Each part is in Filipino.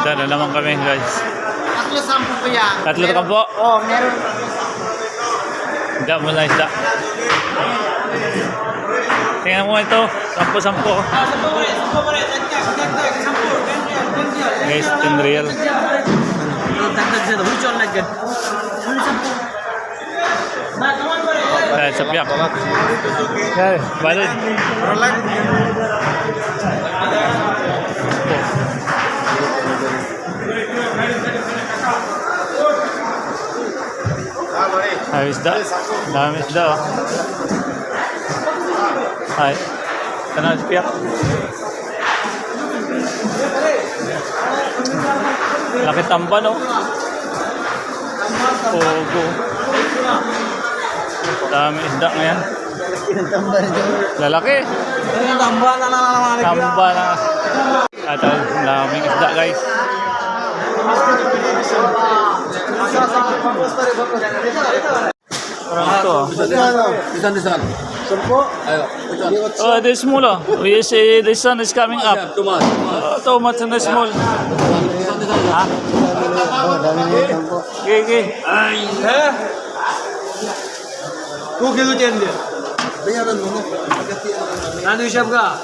Ito na naman kami guys. Tatlo sampu pa yan. Tatlo ka po? Oo, meron. Isda mo na isda. Tingnan mo ito. 10-10. Guys, 10 real. Dahil sa piyak. Balid. Ay, isda. Dami isda oh. Ay. Tanong sa piyak. Laki tamban oh. Pogo. Dami isda ngayon. Lalaki. Tamba na naman. Tamba na. At daming isda guys. Parang ito ah. Lisan. Sampo? Ayo. Oh, the small oh. We see the sun is coming up. Tumas. Too much in the small. Ha? Oo, dami na yung sampo. Okay. Ay. 2 kilo dyan din. Bayaran mo na. Nano siya ka?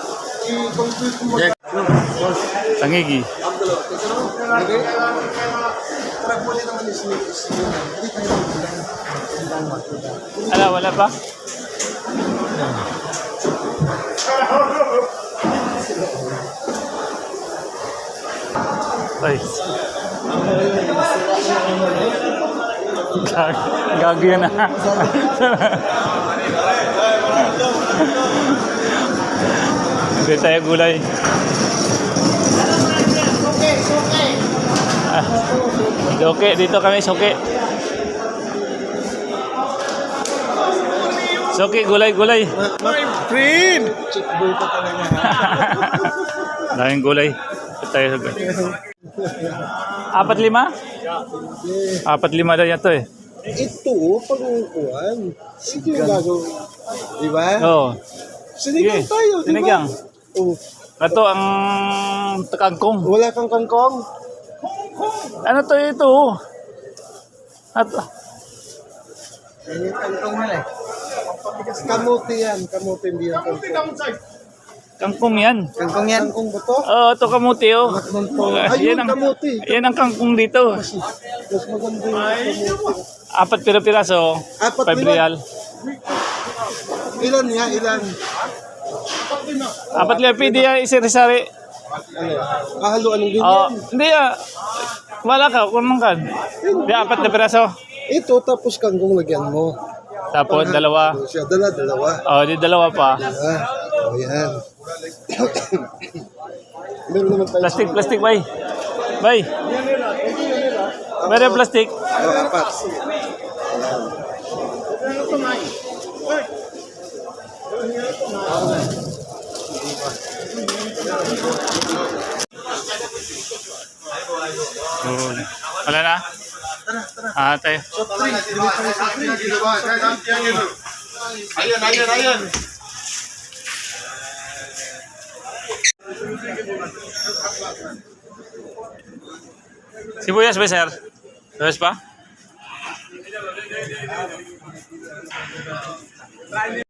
Tangigi. Wala pa? Ay. Gago yun na. Hindi tayo gulay. Soke, dito kami soke. Soke, gulay. My friend! Daming gulay. Ito tayo sa 4-5? 4-5 daw yan to eh. Ito, pag-uukuhan. Sige yung gagawin. Diba? Oo. Sinigang tayo, diba? Sinigang. Oh. Ito ang kangkong. Wala kang kangkong? Ano to ito? At Kangkong nila eh. Kamote yan. Kamote hindi yan kangkong. kangkong yan. Kangkong yan? Kangkong ba to? Oo, ito kamuti oh. Ayun, kamote. Yan ang kangkong dito. Mas maganda yung kamote. 4 piraso. 5 real. Ilan niya? Ilan? 4 real. Pwede yan isari-sari. Kahalo anong ganyan? Oh, hindi ah. Wala ka, kunong ka. Hindi, 4 na piraso. Ito, tapos kangkong lagyan mo. Tapos, dalawa. Siya, dalawa. Oh, di dalawa pa. Oh, yan. Meron naman tayo. Plastic, bay. Bay. Meron plastic. Oh, 4. Wala na? Tayo. Ayan. Sibuyas ba, sir? Sibuyas pa?